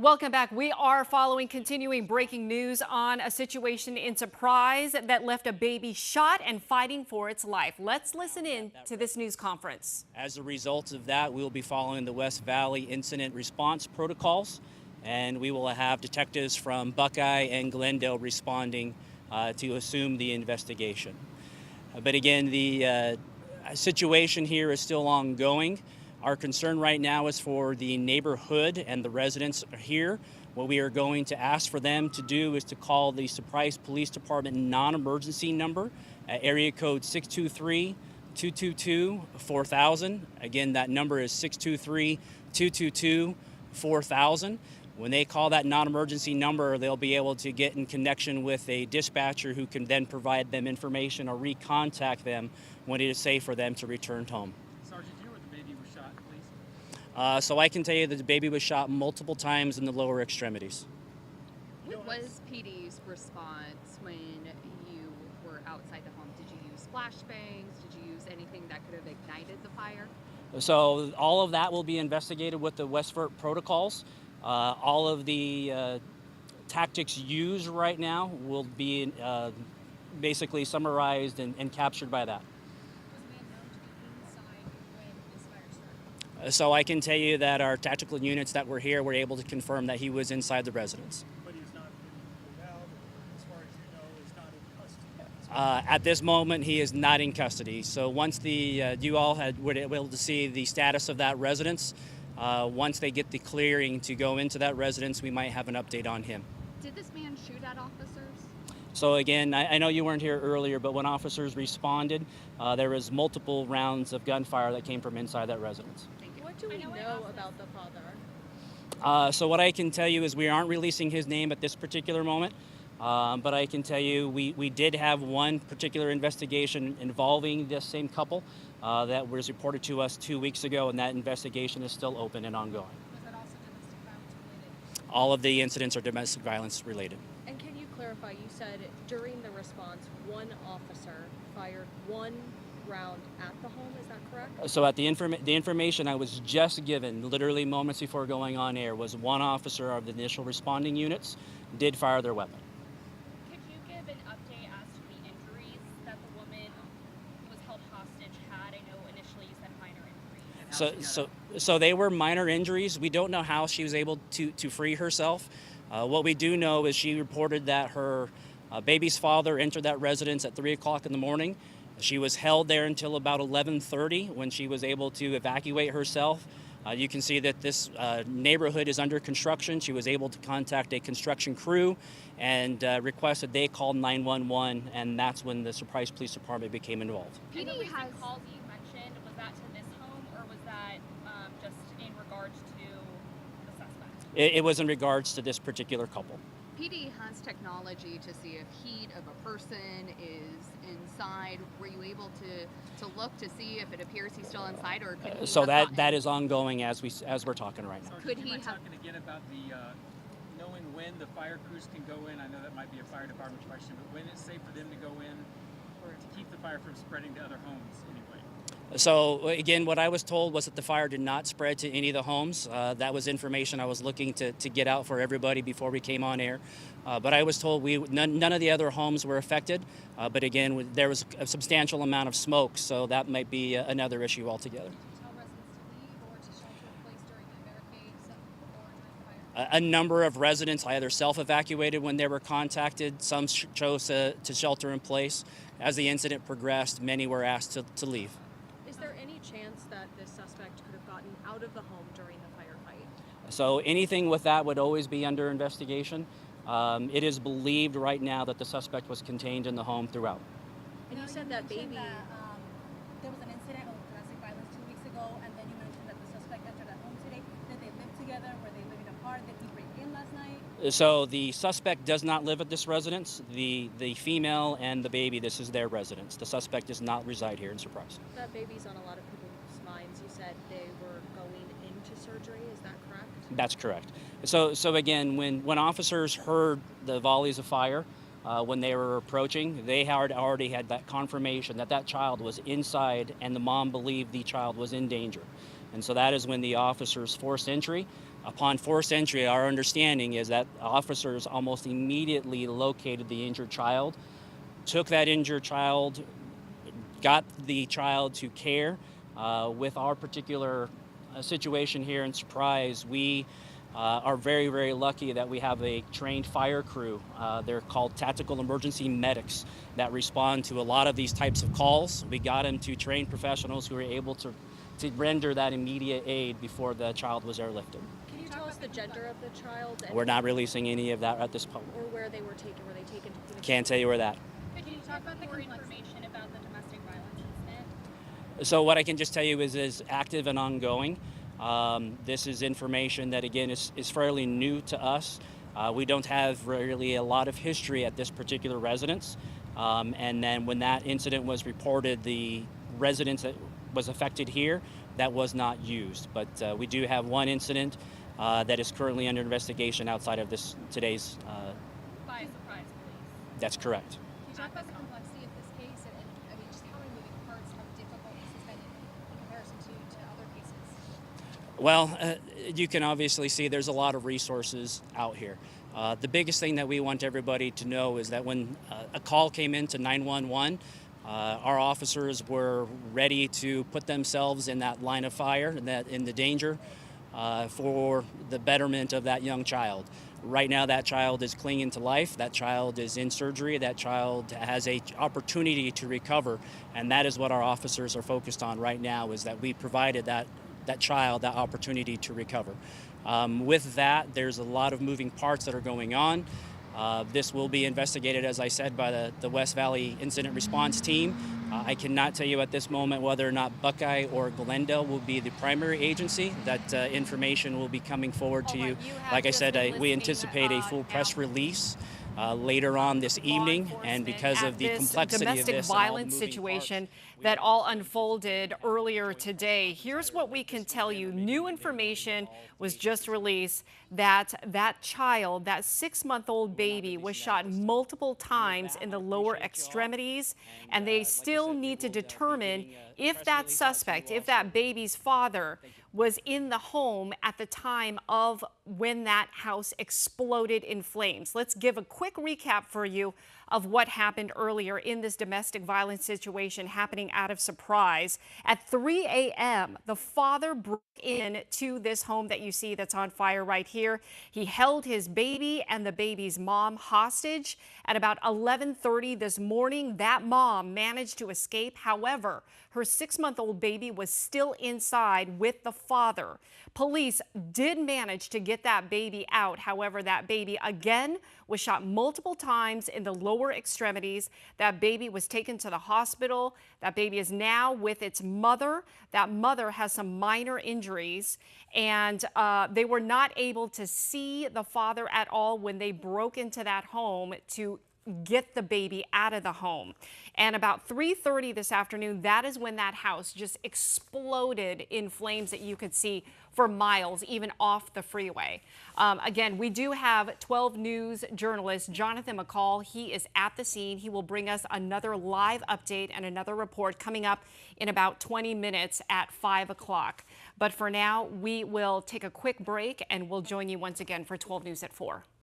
Welcome back. We are following continuing breaking news on a situation in Surprise that left a baby shot and fighting for its life. Let's listen in to this news conference. As a result of that, we will be following the West Valley incident response protocols, and we will have detectives from Buckeye and Glendale responding to assume the investigation. But again, the situation here is still ongoing. Our concern right now is for the neighborhood and the residents here. What we are going to ask for them to do is to call the Surprise Police Department non-emergency number at area code 623-222-4000. Again, that number is 623-222-4000. When they call that non-emergency number, they'll be able to get in connection with a dispatcher who can then provide them information or recontact them when it is safe for them to return home. Sergeant, do you know where the baby was shot, please? So I can tell you that the baby was shot multiple times in the lower extremities. What was PD's response when you were outside the home? Did you use flashbangs? Did you use anything that could have ignited the fire? So all of that will be investigated with the Westford protocols. All of the tactics used right now will be basically summarized and captured by that. So I can tell you that our tactical units that were here were able to confirm that he was inside the residence. But he's not been corralled, as far as you know, is not in custody. At this moment, he is not in custody. So once you all were able to see the status of that residence, once they get the clearing to go into that residence, we might have an update on him. Did this man shoot at officers? So again, I know you weren't here earlier, but when officers responded, there was multiple rounds of gunfire that came from inside that residence. What do we know about the father? So what I can tell you is we aren't releasing his name at this particular moment, but I can tell you we did have one particular investigation involving this same couple that was reported to us 2 weeks ago, and that investigation is still open and ongoing. Was that also domestic violence related? All of the incidents are domestic violence related. And can you clarify, you said during the response, one officer fired one round at the home, is that correct? So at the information I was just given, literally moments before going on air, was one officer of the initial responding units did fire their weapon. Could you give an update as to the injuries that the woman who was held hostage had? I know initially you said minor injuries. So they were minor injuries. We don't know how she was able to free herself. What we do know is she reported that her baby's father entered that residence at 3 o'clock in the morning. She was held there until about 11:30 when she was able to evacuate herself. You can see that this neighborhood is under construction. She was able to contact a construction crew and requested they call 911, and that's when the Surprise Police Department became involved. And the recent calls you mentioned, was that to this home or was that just in regards to the suspect? It was in regards to this particular couple. PD has technology to see if heat of a person is inside. Were you able to look to see if it appears he's still inside, or could he So have that gotten- is ongoing as we're talking right now. Sergeant, Could do you he mind have- talking again about the knowing when the fire crews can go in? I know that might be a fire department question, but when it's safe for them to go in or to keep the fire from spreading to other homes anyway? So again, what I was told was that the fire did not spread to any of the homes. That was information I was looking to get out for everybody before we came on air. But I was told none of the other homes were affected. But again, there was a substantial amount of smoke, so that might be another issue altogether. Did you tell residents to leave or to shelter in place during the barricades or during the fire? A number of residents either self-evacuated when they were contacted. Some chose to shelter in place. As the incident progressed, many were asked to leave. Is there any chance that this suspect could have gotten out of the home during the firefight? So anything with that would always be under investigation. It is believed right now that the suspect was contained in the home throughout. And you said that baby. There was an incident of domestic violence 2 weeks ago, and then you mentioned that the suspect entered that home today. Did they live together? Were they living apart? Did he break in last night? So the suspect does not live at this residence. The female and the baby, this is their residence. The suspect does not reside here in Surprise. That baby's on a lot of people's minds. You said they were going into surgery, is that correct? That's correct. So again, when officers heard the volleys of fire, when they were approaching, they had already had that confirmation that that child was inside and the mom believed the child was in danger. And so that is when the officers forced entry. Upon forced entry, our understanding is that officers almost immediately located the injured child, took that injured child, got the child to care. With our particular situation here in Surprise, we are very, very lucky that we have a trained fire crew. They're called tactical emergency medics that respond to a lot of these types of calls. We got them to trained professionals who were able to render that immediate aid before the child was airlifted. Can you tell us the gender of the child? And We're not releasing any of that at this point. or where they were taken? Were they taken to Phoenix? Can't tell you where that. Could you talk about more information about the domestic violence incident? So what I can just tell you is active and ongoing. This is information that, again, is fairly new to us. We don't have really a lot of history at this particular residence. And then when that incident was reported, the residence that was affected here, that was not used. But we do have one incident that is currently under investigation outside of today's. By Surprise Police. That's correct. Can you talk about the complexity of this case and I mean, just how many moving parts, how difficult this has been in comparison to other cases? Well, you can obviously see there's a lot of resources out here. The biggest thing that we want everybody to know is that when a call came into 911, our officers were ready to put themselves in that line of fire, in the danger, for the betterment of that young child. Right now, that child is clinging to life. That child is in surgery. That child has an opportunity to recover, and that is what our officers are focused on right now. Is that we provided that child that opportunity to recover. With that, there's a lot of moving parts that are going on. This will be investigated, as I said, by the West Valley Incident Response Team. I cannot tell you at this moment whether or not Buckeye or Glendale will be the primary agency. That information will be coming forward to All you. right, you have Like I just said, been we listening, anticipate a full press now release later on this evening, and because of the complexity of domestic this and all the violence moving situation parts, that all unfolded earlier today, here's what we can tell you. New information was just released that child, that 6-month-old baby, was shot multiple times in the lower extremities, and they still need to determine if that suspect, if that baby's father, was in the home at the time of when that house exploded in flames. Let's give a quick recap for you of what happened earlier in this domestic violence situation happening out of Surprise. At 3 a.m., the father broke into this home that you see that's on fire right here. He held his baby and the baby's mom hostage. At about 11:30 this morning, that mom managed to escape. However, her 6-month-old baby was still inside with the father. Police did manage to get that baby out. However, that baby again was shot multiple times in the lower extremities. That baby was taken to the hospital. That baby is now with its mother. That mother has some minor injuries, and they were not able to see the father at all when they broke into that home to get the baby out of the home. And about 3:30 this afternoon, that is when that house just exploded in flames that you could see for miles, even off the freeway. Again, we do have 12 News journalist Jonathan McCall. He is at the scene. He will bring us another live update and another report coming up in about 20 minutes at 5 o'clock. But for now, we will take a quick break and we'll join you once again for 12 News at 4.